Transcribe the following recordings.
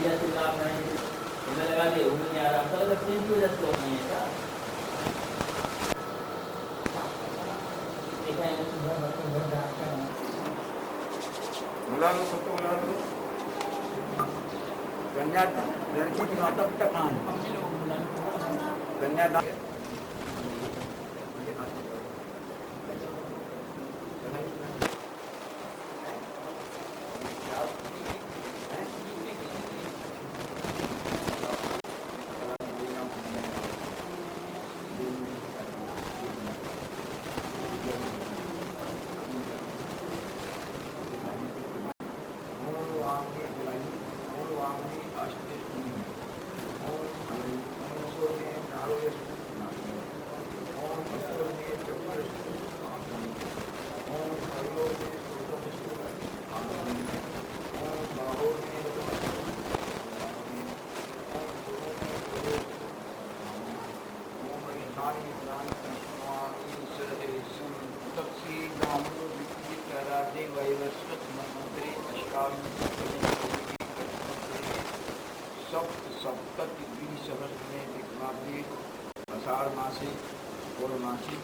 भैया से काम है मैं लगा दिया वो नहीं आ रहा था लगते हैं वजह से नहीं है क्या देखा है बुला लो सबको बुला लो कन्या लड़की की माता पिता कहाँ है कन्यादान आषाढ़ मासे पूर्णमासी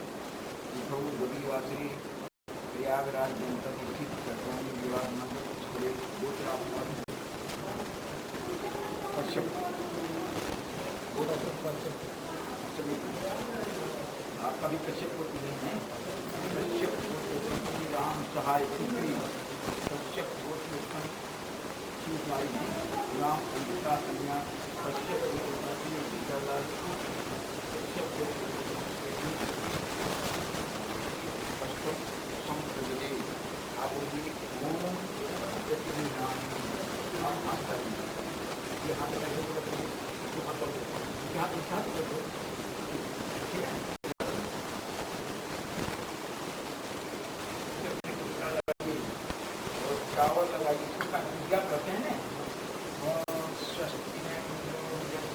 प्रयागराज जनपद स्थित चटवानी विवाह मंदिर आपका भी कश्यप होती नहीं है कश्यप राम सहाय पुत्री कश्यप राम अंबिका कन्या कश्यप चावल लगाइए क्या करते हैं स्वस्ति में स्वस्ति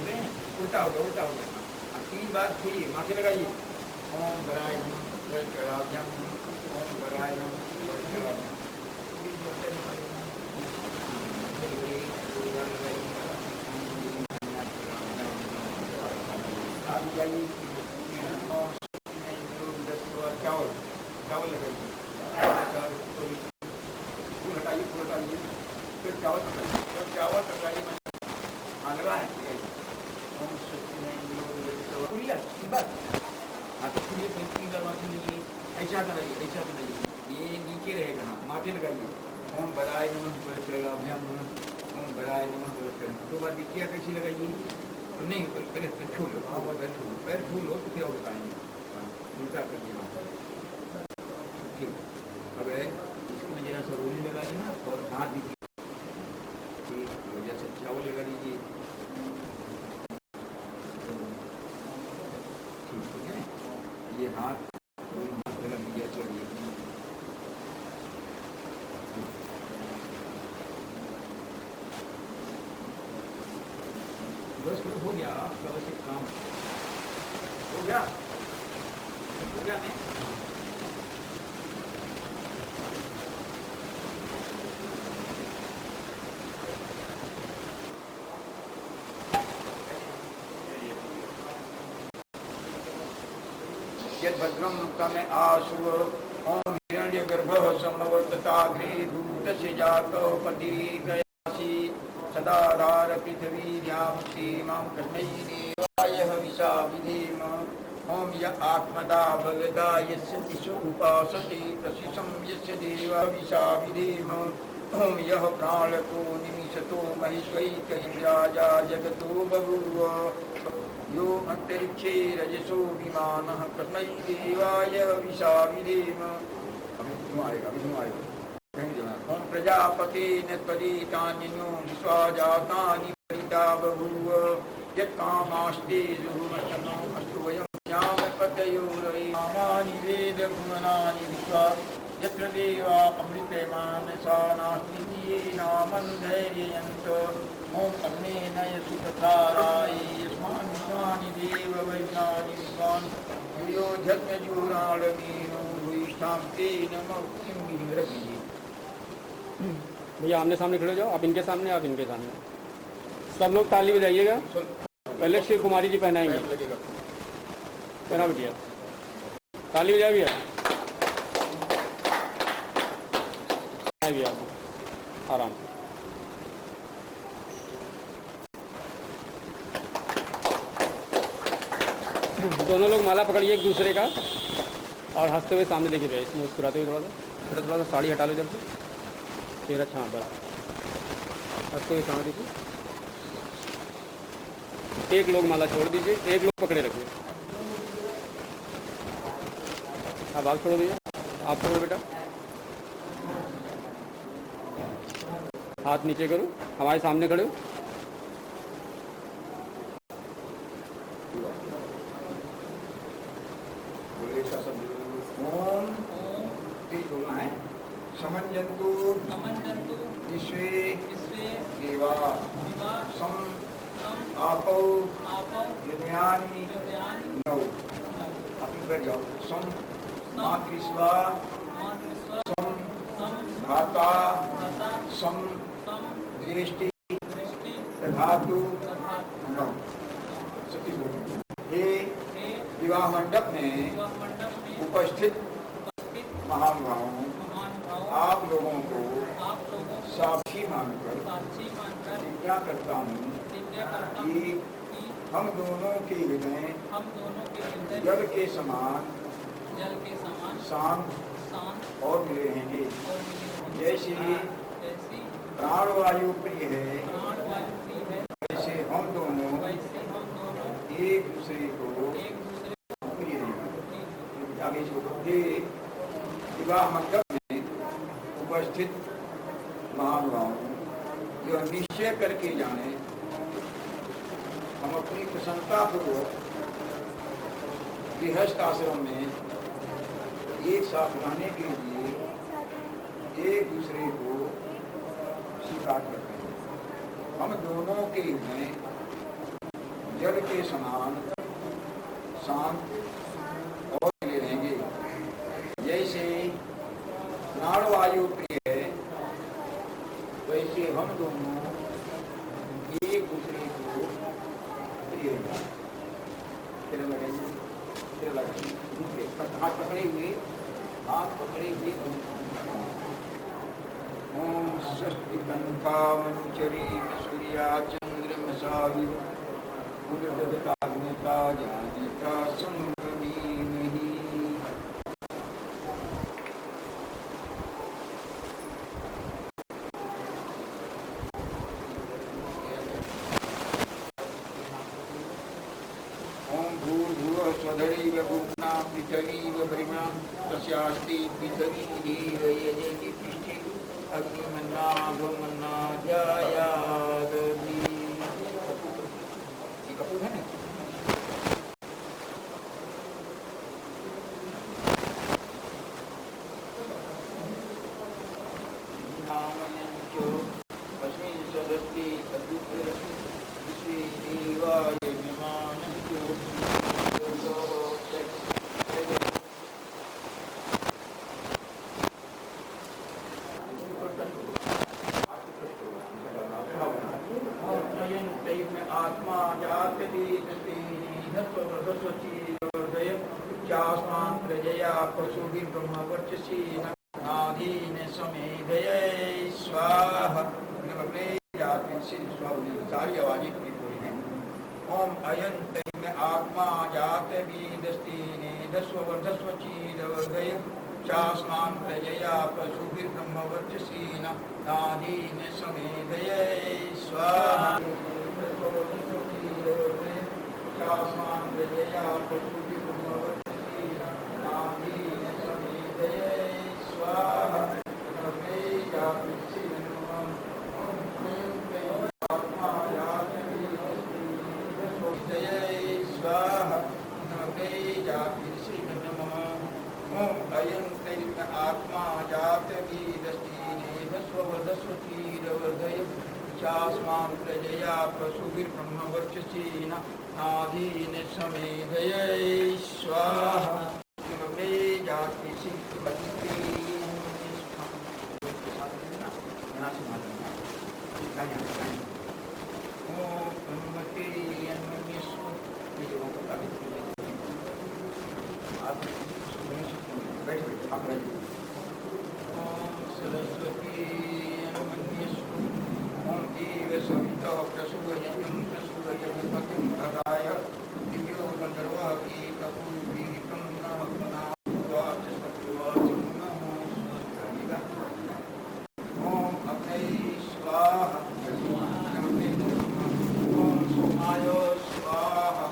में उल्टा होगा 3 बार फिर माथे लगाइए ओम बराय ओम बराय चावल लगाइए फूल हटाइए फिर चावल लगाइए लगा है ऐसा बनाइए ये नीचे रहेगा माथे लगाइए ओम बराय नमः अभ्याम ओम बराय नमः 2 बार विक्रिया कैसी लगाइए तो नहीं पहले छू लो पैर छू लो तो फिर और बताएंगे उल्टा कर दिया ठीक अब इसमें जरा सा रोली लगाइए ना और हाथ दीजिए जैसे चावल लगा लीजिए ठीक है ये हाथ लगा दीजिए चलिए बस हो गया आपका बस एक काम हो गया नहीं यद्भद्रम में आशु ओम हिरण्य गर्भ समवर्तताग्रे दूतस्य जातो पति गयासी सदाधार पृथ्वीर्यां सीमां कृष्णैरेवाय हविषा विधेम ओम य आत्मदा भगदा यस्य दिशो उपासते प्रशिशं यस्य देव हविषा विधेम ओम यः प्राणको निमिषतो महेश्वैकहिराजा जगतो बभूव यो अंतरिक्षे रजसो विमानः कस्मै देवाय हविषा विधेम अभी आएगा ओम प्रजापते नत्वरीतान्यो विश्वाजातानि परिता बभूव यत्कामास्ते जुहुमशनो अस्तु वयं श्यामपतयोरवै कामानि वेदभुवनानि विश्वा यत्र देवा अमृतमानसा नास्ति ये नामं धैर्ययन्त ओम अग्ने नयसु तथा राये यस्मान् विश्वानि देव भैया आमने सामने खड़े हो जाओ, आप इनके सामने, आप इनके सामने, सब लोग ताली बजाइएगा। पहले शिव कुमारी जी पहनाएंगे, पहना बिटिया, ताली बजाए भैया, भैया आराम से। दोनों लोग माला पकड़िए एक दूसरे का और हंसते हुए सामने देखिए भैया, इसमें मुस्कुराते हुए थोड़ा सा साड़ी हटा लो जल्दी, चेहरा अच्छा बड़ा, हंसते हुए सामने देखिए। एक लोग माला छोड़ दीजिए, एक लोग पकड़े रखिए। अब आप छोड़ो भैया, आप छोड़ो बेटा, हाथ नीचे करो, हमारे सामने खड़े हो। ओम समंजन्तु विश्वे देवा सम आपो यज्ञानि नौ। अपनी बैठ जाओ। सम मातृस्वा सम धाता सम दृष्टि धातु नौ। हे विवाह मंडप में उपस्थित महानुभावों, आप लोगों को साक्षी मानकर प्रतिज्ञा करता हूँ कि हम दोनों के हृदय जल के समान शांत और मिले रहेंगे। जैसे प्राणवायु प्रिय है, वैसे हम दोनों एक दूसरे को प्रिय हैं। आगे विवाह मंडप में उपस्थित महानुभावों, यह निश्चय करके जाने हम अपनी प्रसन्नता पूर्वक गृहस्थ आश्रम में एक साथ रहने के लिए एक दूसरे को स्वीकार करते हैं। हम दोनों के में जल के समान शांत और मिले रहेंगे। जैसे प्राणवायु प्रिय है, वैसे हम दोनों एक दूसरे को प्रिय हैं। हाथ पकड़े हुए, ओम स्वस्ति कंकामनुचरी सूर्या चंद्रमसावि उदगताग्निका जानिका संभवीमहि। ओम भूर्भुवः स्वधैव भूम्ना पृथिवीव भ्रिमा तस्यास्ति पृथिवी देव यजति पृष्ठे अग्निमन्नाभमन्ना जायादधि। कपूर है ना? नामयंचो अस्मिन् सदस्ति अद्वितीयरस्ति विश्वे देवाय विमानंचो आत्मा जात चास्मान् प्रजया पशुभिः ब्रह्मवर्चसीन नादीन समेधय स्वाहा। सारी आवाजें पूरी पूरी हैं। ओम अयं आत्मा जात वीदस्तीने दस्वचीदवदय चास्मान् प्रजया पशुभिः ब्रह्मवर्चसीन नादीन समेधय स्वाहा। चास्मान् प्रजया पशुभिः ब्रह्मवर्चसीन नादीन समेधय स्वाहा। आत्मा जात वीदस्तीने चास्मान् प्रजया पशुभिर्ब्रह्मवर्चसीन नादीन समेधय स्वाहा। आप बैठ बैठ आप बैठ। ओम सरस्वती नमः। ओम जीव सविता प्रसूयं प्रसूयं भगाय दिव्यो गंधर्व की कपूरीकं नमः। ओम अग्ने स्वाहा। ओम सोमाय स्वाहा।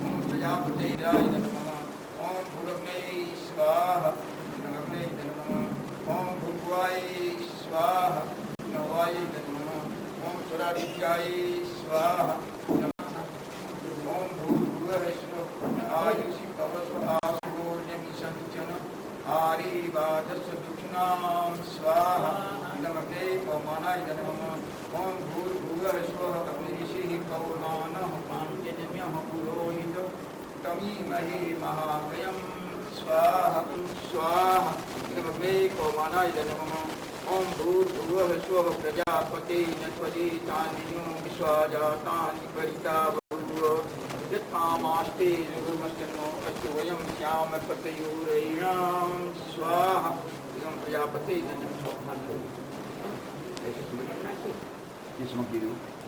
ओम प्रजापते नमः। ओम भूरग्ने स्वाहा। नमः नमः। ओम भूवाय स्वाहा। नवाय नमः। ओम सुरादित्याय स्वाहा। ओम भूर्भुवः स्वः आयुषि कवच आसुर्यमिषञ्चन आरीवादस्य दुष्णां स्वाहा। नमस्ते पवमानाय नमः। ओम भूर्भुवः स्वः अग्निरिषिः पवमानः पाञ्चजन्यः पुरोहित तमीमहि महाभयं स्वाहा स्वाहा। नमस्ते पवमानाय नमः। ओम भूर्भुवः स्वः प्रजापते नत्वदितान्यो विश्वाजातानि परिता यत्कामास्ते रुमस्तनो अस्तु वयं श्याम पतयोरैणां स्वाहा। इदं प्रजापते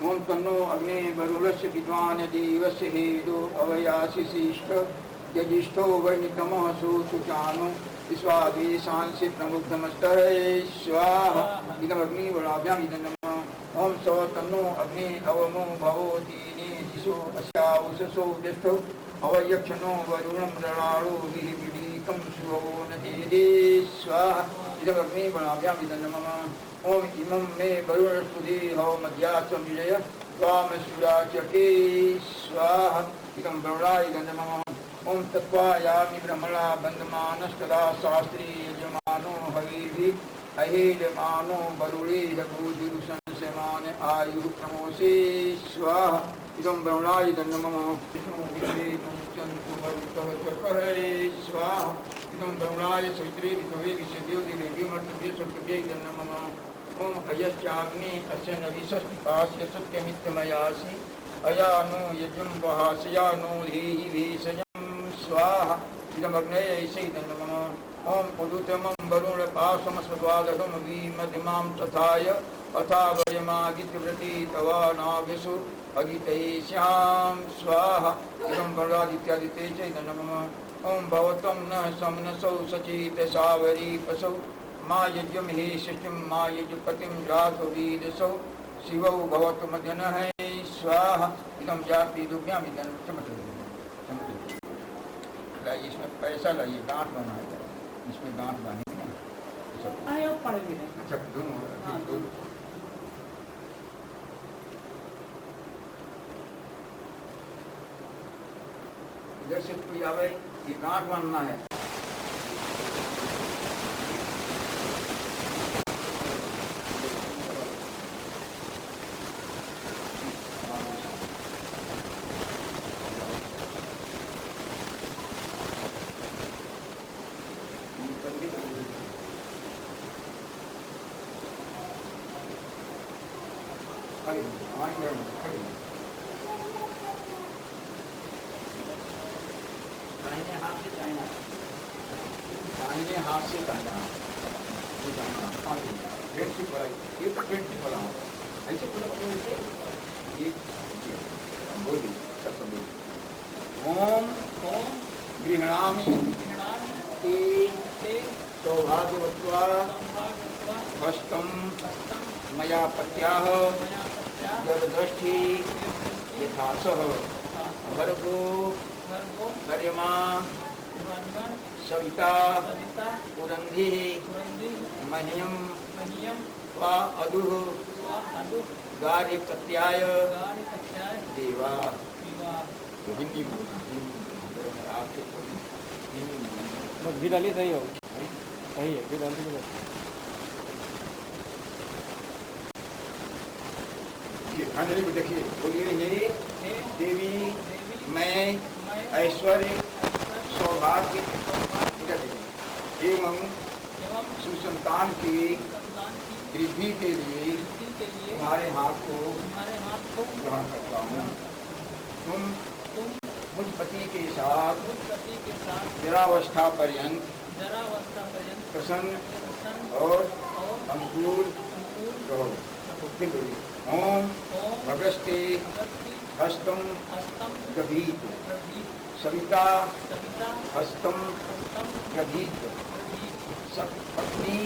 ओम तन्नो अग्ने वरुणस्य विद्वान् देवस्य हेदो अवयाशिशिष्ट यजिष्ठो वर्णितमः सुचानो विश्वादेशांसि प्रमुग्धमस्तरे स्वाहा। इदमग्निवराभ्याम् इदं नमः। ओम स तन्नो अग्ने अवमो भवति दिशो अस्यावससो ज्येष्ठो अवयक्षणो वरुणं रणाळो विहिविडीकं शुभो नदीदे स्वाहा। इदमग्निवराभ्याम् इदं नमः। ओम इमं मे वरुणस्तुति हवमध्यात्वं विजय त्वामसुराचके स्वाहा। इदं वरुणाय इदं नमः। ओम तत्त्वायामि ब्रह्मणा बन्धमानस्तदा शास्त्री यजमानो हविभिः अहेयमानो वरुणेह भूजुरुसंसमान आयुः प्रमोषे स्वाहा। इदं वरुणाय इदं नमः। स्वाहा। इदं वरुणाय सवित्रे विषवे विषदेव दिव्यमर्तव्ये सत्कव्ये इदं नमः। ओम अयश्चाग्ने अस्य नविषष्टिकास्य सत्यमित्यमयासि अयानो यजुं वहासयानो धेहि भेषजं स्वाहा। इदमग्नये इदं नमः। ओम पुरुतमं वरुणपाशमस्वद्वादशं वीमधिमां तथाय अथा वयमादित्यव्रती तवा नाभिषु अगितैष्यां स्वाहा। इदं वरुणादित्यादिते च इदं नमः। ओम भवतं न समनसौ सचेत सावरी पशौ मा यज्ञं हे शिष्टं मा यजुपतिं राघवीदसौ शिवौ भवतु मध्यनः स्वाहा। इदं जाति दुभ्याम् इदं लाइए, इसमें पैसा लाइए, गांठ बनाए, इसमें गांठ बांधेंगे ना। अच्छा दोनों इधर से कोई आवे, ये गांठ बांधना है। दाहिने हाथ से दाहिना ऐसे बोली ओम गृहणामि ते सौभाग्यवत्वा हस्तं मया पत्याः जगदृष्टि यथासः भर्गो गर्यमा सविता पुरंधी मह्यम वा अदुः गार्हपत्याय देवा। हिंदी बस भी डालिए, सही हो, सही है, भी डाल दीजिए। अंजलि को देखिए, बोलिए हे देवी मैं ऐश्वर्य सौभाग्य एवं सुसंतान की वृद्धि के लिए तुम्हारे हाथ को ग्रहण करता हूँ। तुम मुझ पति के साथ मुझ पति के साथ जरावस्था पर्यंत जरावस्था पर्यंत प्रसन्न प्रसन्न और और अनुकूल अनुकूल रहो। ओम ओम भगस्ते भगवती हस्तम हस्तम गभीत प्रभीत सविता सविता हस्तम हस्तम गभीत प्रभीत पत्नी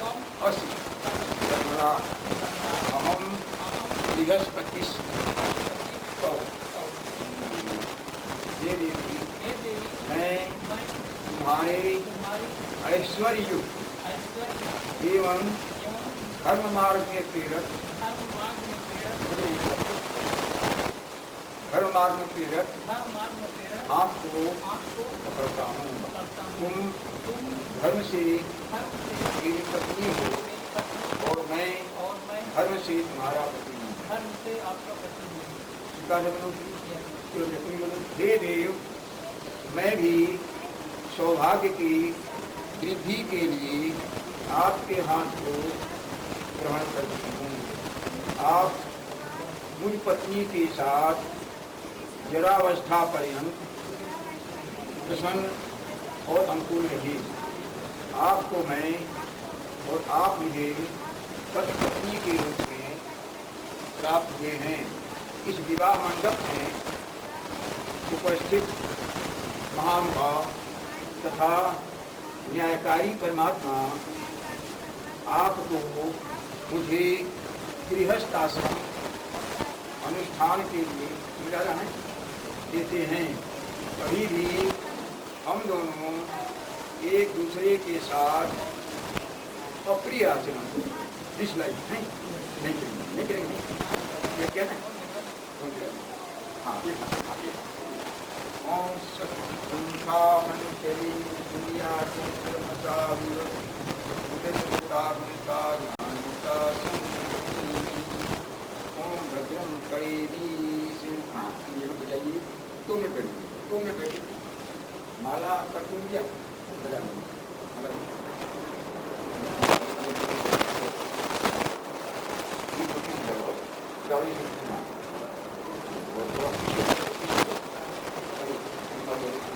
तम असि सर्वदा अहम बृहस्पति ये देवी हे देवी मैं मैं तुम्हारे तुम्हारी ऐश्वर्य युक्त ऐश्वर्य एवं एवं धर्म मार्ग में प्रेरक धर्म मार्ग में प्रेरक धर्म मार्ग में प्रेरक धर्म मार्ग में प्रेरक आपको आपको पकड़ता हूँ। करता हूँ। तुम तुम धर्म से धर्म से मेरी पत्नी हो मेरी पत्नी और मैं और मैं धर्म से तुम्हारा पति हूँ। धर्म से आपका पति हूँ। हे देव, मैं भी सौभाग्य की वृद्धि के लिए आपके हाथ को ग्रहण करती हूँ। आप मुझ पत्नी के साथ जरावस्था पर्यंत प्रसन्न और अनुकूल रहे। आपको मैं और आप मुझे पत्नी के रूप में प्राप्त हुए हैं। इस विवाह मंडप में उपस्थित महानुभाव तथा न्यायकारी परमात्मा आपको मुझे गृहस्थ आश्रम अनुष्ठान के लिए मिला है देते हैं। कभी भी हम दोनों एक दूसरे के साथ अप्रिय आचरण डिसलाइक नहीं करेंगे। ये क्या है? हाँ, ये ओम सत्संखा मंचरी दुनिया चंद्रमसा विवृता गुणता ज्ञानता ओम भद्रम करेदी सिंहा। ये लोग बताइए, तुमने पढ़ी माला कर तुम क्या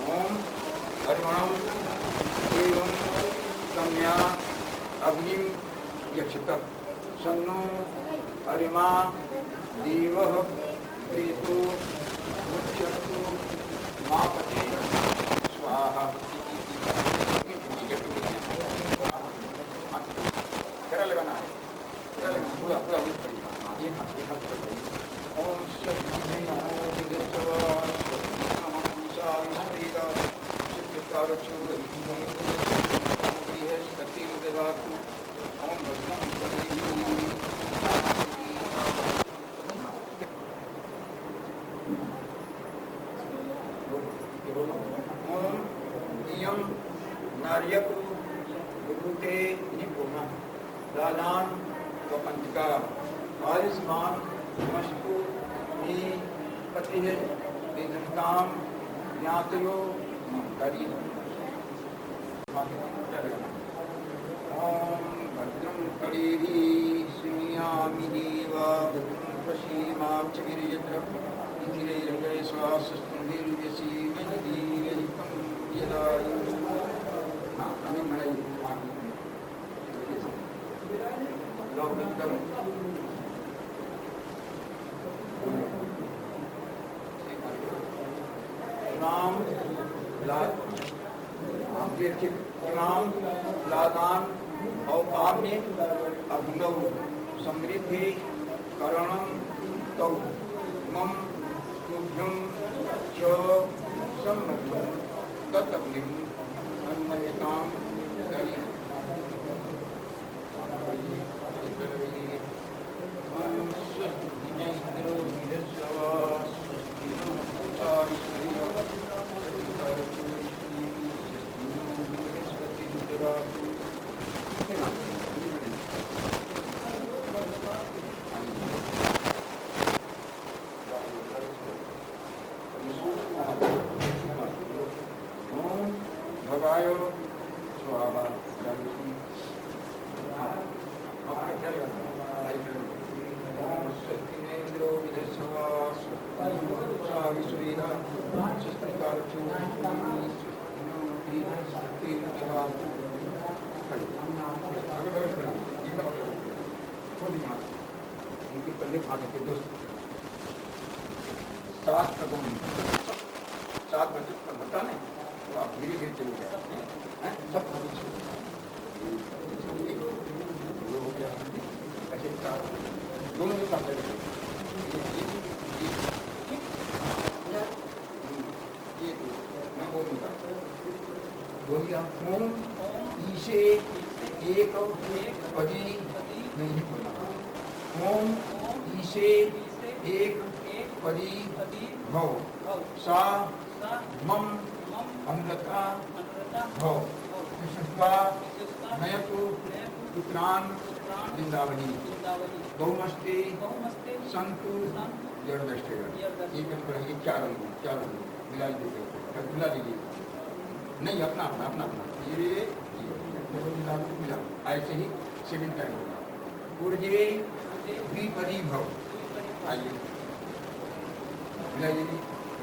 ओम हरिमणम एवं सम्या अग्निम यक्षत सन्नो हरिमा देवः प्रेतो मुच्यतु मापते स्वाहा। करा लगाना है, करा लगाना पूरा पूरा ये हाथ ओम शक्ति नमो विदेशवा दानान व पंचका आयुष्मान मस्तु मे पति वेदनताम ज्ञातयो करी। ओम भद्रं करेहि श्रीयामि देवा भद्रं पश्येमां च गिरियत्र इंद्रियैर्जय स्वास्थ्यं वैदिकं यदायु। हाँ, हमें मनाई नाम लादान और काम्य अभिनव समृद्धि करणम तौ मम तुभ्यं च सम्मतं तत्अग्निं अन्मयतां करि। भगायो स्वाहा। ओम शक्तिमेन्द्रो विदस्वा विश्वेरा शिष्टकालचो उनके पल्ले भाग के दोस्त 7 कदम 7 बजे पर बता नहीं तो आप धीरे धीरे चले गए हैं सब हो गया ऐसे दोनों के साथ चले गए मैं बोलूँगा बोलिए ओम ईशे एक पदी नहीं बोला ओम ईशे एक पदी भव सा मम अमृता भव विष्णुवा नयतु पुत्रान वृंदावनी बहुमस्ते संतु जड़दष्टेगा एक ये 4 मिला दीजिए नहीं अपना अपना अपना अपना ये मिला ऐसे ही 7 टाइम होगा ऊर्जे द्विपदी भव आइए मिलाइए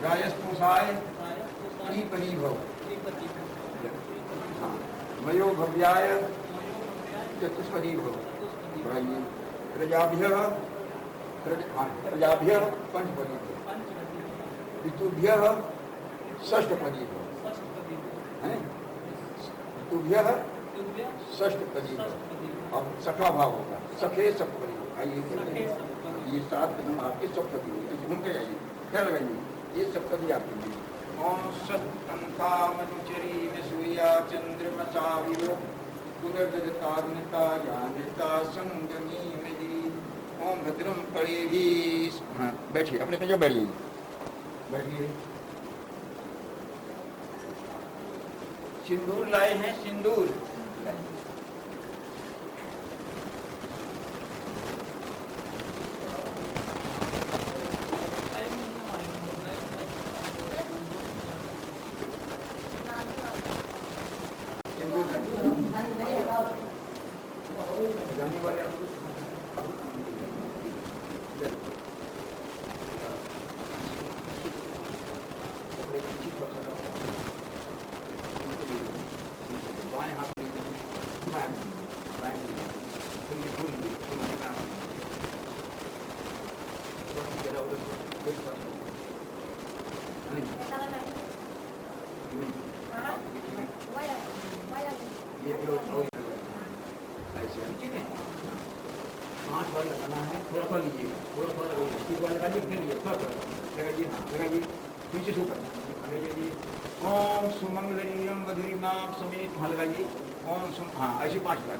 राजस्पोषाय त्रिपदी भव हाँ मयो भव्याय चतुष्पदी भव बढ़ाइए प्रजाभ्यः पंचपदी भव ऋतुभ्यः षष्ठपदी भव ऋतुभ्यः षष्ठपदी भव अब सखा भाव होगा सखे सप्तपदी आइए ये 7 कदम आपके सप्तपदी होगी घूम के आइए क्या लगाइए ये सप्तपदी आपके लिए ओम सत्तंका मनुचरी विसूया चंद्रमसा विरो पुनर्जगताग्निता यानिता संगमी मेरी ओम भद्रम पड़ेगी। हाँ बैठिए अपने जगह बैठिए बैठिए सिंदूर लाए हैं सिंदूर ओम सुमंगलीयम बधुरीमाम समेत लगाइए ओम हाँ ऐसे 5 बार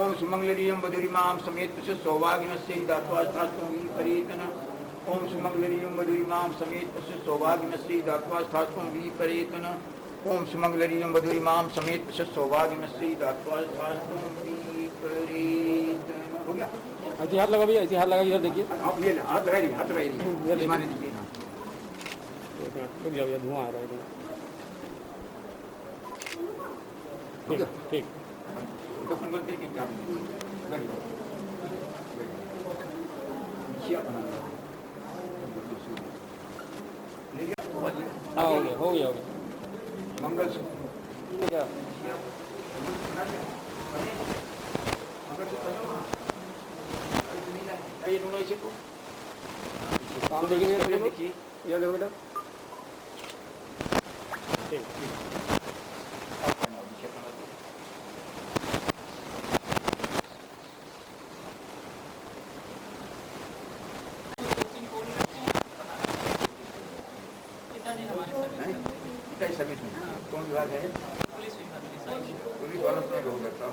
ओम सुमंगलीयम बधुरीमाम समेत सौभाग्यमस्य दात्वास्थात्वं परितन ओम सुमंगलीयम बधुरीमाम समेत सौभाग्यमस्य दात्वास्थात्वं परितन ओम सुमंगलीयम बधुरीमाम समेत सौभाग्यमस्य दात्वास्थात्वं परितन हो गया। ऐसे हाथ लगा भैया ऐसे हाथ लगा इधर देखिए आप ये हाथ लगाइए माने दीजिए रुक जाओ धुआं आ रहा है ठीक हाँ हो गया मंगल ये दोनों इसे को काम देखेंगे ये देखो बेटा ठीक सर्विस में कौन विभाग है? पुलिस वालों से बहुत लगता है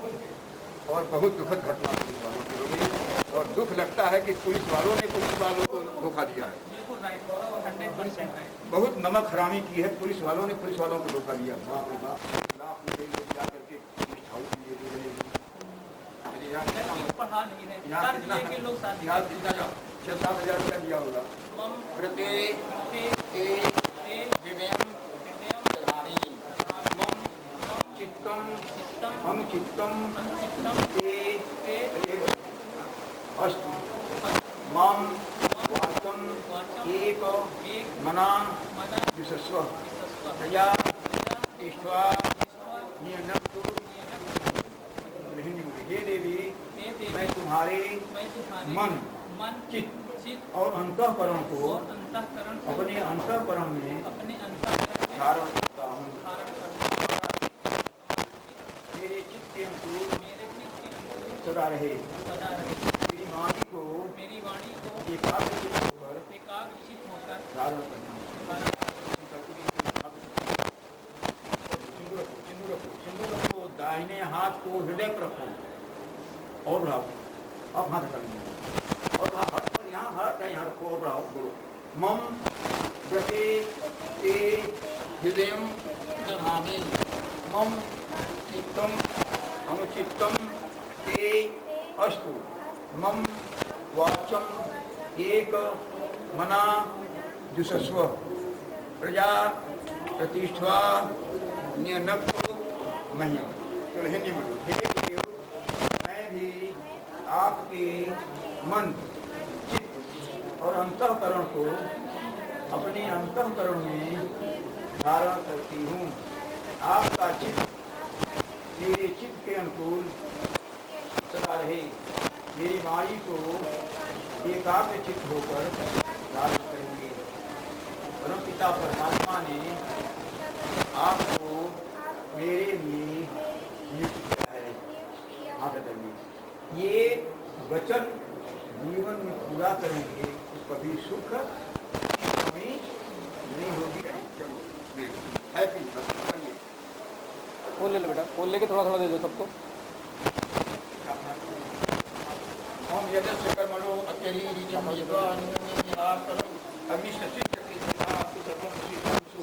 और बहुत दुखद घटना पुलिस वालों की हो गई और दुख लगता है कि पुलिस वालों ने पुलिस वालों को धोखा दिया है। बहुत नमक हरामी की है पुलिस वालों ने पुलिस वालों को धोखा दिया। बाप रे बाप लाख रुपए जा करके पुलिस हाउस लिए यहाँ 6-7 हजार रुपया दिया होगा प्रत्येक हम चित्तम अस्तु माम वार्तम एक मना विश्व प्रजा ईश्वा नियनक्तु। हे देवी, मैं तुम्हारे मन चित्त और अंतःकरण को अपने अंतःकरण में धारण करता हूँ। मेरे चित्त के अनुकूल सदा रहे। मेरी वाणी को एकाग्रचित्त होकर धारण करना। सिंदूर को दाहिने हाथ को हृदय पर रखो और बढ़ाओ। अब हाथ करेंगे और हाथ पर यहाँ हाथ है, यहाँ रखो और बढ़ाओ। बोलो मम जते ते हृदय दधामि। मम चित्तम अनुचित्तम ते अस्तु। मम वाच्यम एक मना जुषस्व प्रजा प्रतिष्ठा नियनक्तु मह्यम। चलो हिंदी में हे देव, मैं भी आपके मन चित्त और अंतःकरण को अपने अंतःकरण में धारण करती हूँ। आपका चित्त मेरे चित्त के अनुकूल सदा रहे। मेरी वाणी को एकाग्र चित्त होकर धारण करेंगे। परम पिता परमात्मा ने आपको मेरे लिए नियुक्त किया है। ये वचन जीवन में पूरा करेंगे तो कभी सुख कभी नहीं होगी। हैप्पी फूल ले लो बेटा, फूल लेके थोड़ा थोड़ा दे दो सबको। हम यज्ञ कर्मणो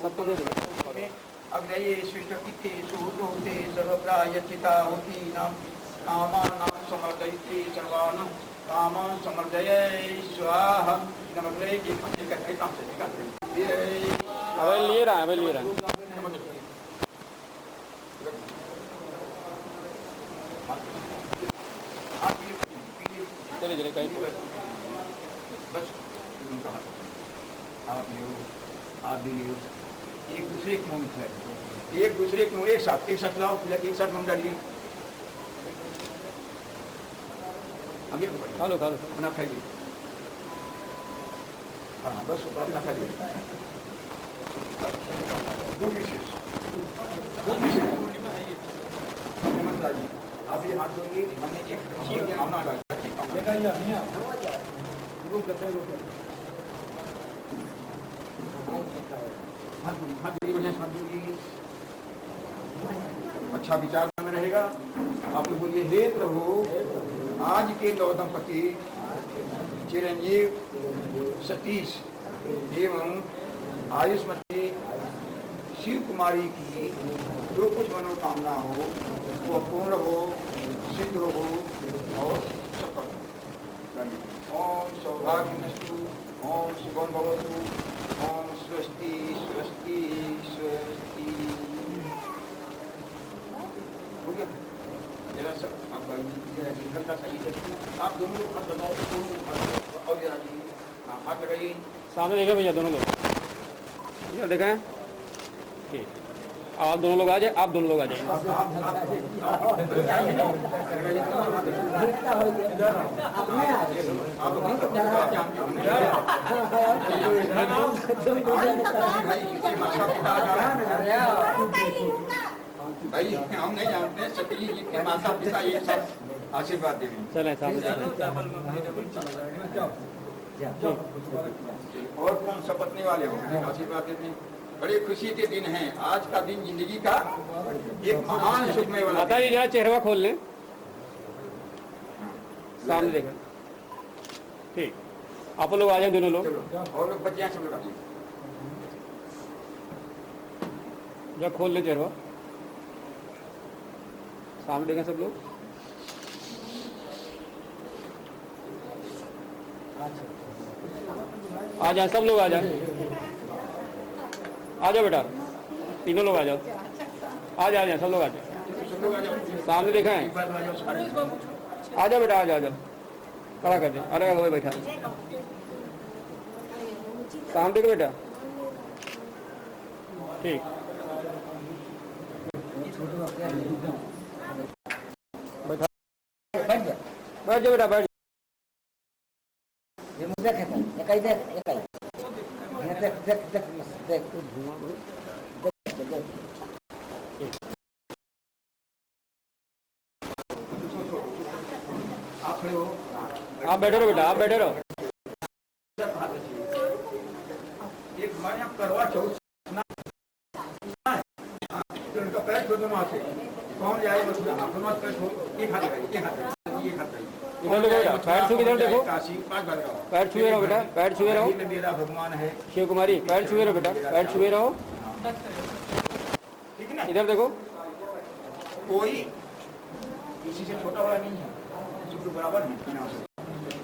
सबको दे दो। अग्नये सृष्टपिते सुहृदोते सर्वप्रायचिता होती नाम कामानां समर्दयिते सर्वान् कामान् समर्दये स्वाहा। नमग्रहे के पंजे करके काम से निकालते हैं। अबे लिए रहा है। चलिए कहीं बस आप भी एक दूसरे के मुंह है, एक दूसरे के मुंह एक साथ लाओ, एक साथ मुंह डालिए। अभी खा लो अपना खाइए। हाँ बस अपना खाइए। आप ये हाथ धोइए। हमने एक भावना डाली। अच्छा विचार में रहेगा। आप लोग बोलिए हे प्रभु, आज के नव दंपति चिरंजीव सतीश एवं आयुष्मती शिव कुमारी की जो कुछ मनोकामना हो वो पूर्ण हो, सिद्ध हो और सफल। ओम सौभाग्यमस्तु, ओम शुभम भवतु, ओम स्वस्ति स्वस्ति स्वस्ति। हो गया जरा सब आप दोनों लोग हाथ लगाओ और जरा जी हाथ लगाइए। सामने देखा भैया, दोनों लोग देखा है। ठीक, आप दोनों लोग आ जाए। आप दोनों लोग आ जाए। भाई हम नहीं जानते सती जी के माता पिता ये सब आशीर्वाद देंगे। चले सामने। और कौन सपतने वाले हो आशीर्वाद देते। बड़ी खुशी के दिन है आज का दिन। जिंदगी का एक महान सुखमय वाला। माता जी जरा चेहरा खोल लें, सामने देखा। ठीक, आप लोग आ जाए दोनों लोग। और लोग बच्चियां सब लोग आइए। जरा खोल ले चेहरा, सामने देखा सब लोग। आ जाए सब लोग, आ जाए। आ जाओ बेटा, तीनों लोग आ जाओ। आ जाए सब लोग आ जाओ। सामने देखा है। आ जाओ बेटा, आ जाओ। खड़ा कर दे। अरे वो बैठा। काम देखो बेटा। ठीक, बैठा, बैठ जाओ बेटा, बैठ जाओ। ये मुझे कहता है ये कहीं देख ये कहीं ये देख देख देख देख आप खड़े हो, आप बैठे रहो बेटा, आप बैठे रहो। एक हमारे यहाँ करवा चौथ तो उनका पैर छोड़ दोनों हाथ से कौन जाए मथुरा दोनों हाथ पैर छोड़ एक हाथ लगाइए एक हाथ इधर देखो बेटा, पैर छू के इधर देखो, काशी 5 बार लगाओ पैर छुए रहो बेटा, पैर छुए रहो। में मेरा भगवान है शिव कुमारी पैर छुए रहो बेटा, पैर छुए रहो। ठीक है ना। इधर देखो, कोई किसी से छोटा बड़ा नहीं है, सब बराबर है।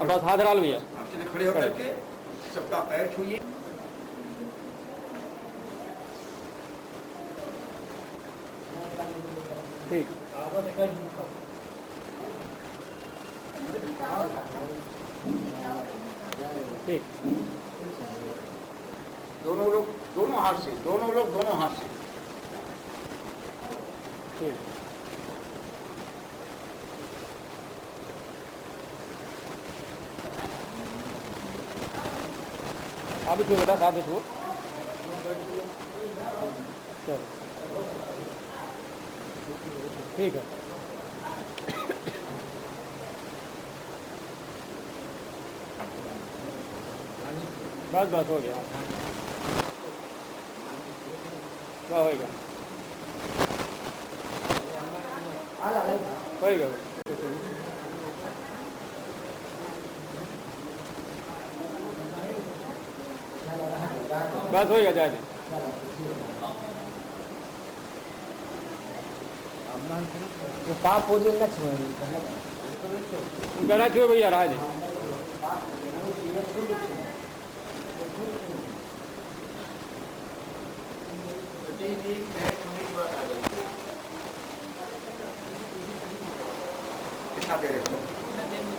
अब बस हाथ डाल भैया। आप चले खड़े होकर के सबका पैर छूइए। ठीक, ठीक, दोनों लोग दोनों हाथ से दोनों लोग दोनों हाथ से ठीक। आप भी छुओ बेटा, साथ में छुओ। चलो ठीक है। बस बस हो गया, क्या होएगा, होएगा। बस होएगा, जाए वो पाप हो जाएगा छोड़ कहना छुए भैया, राज कितना दे रहे हो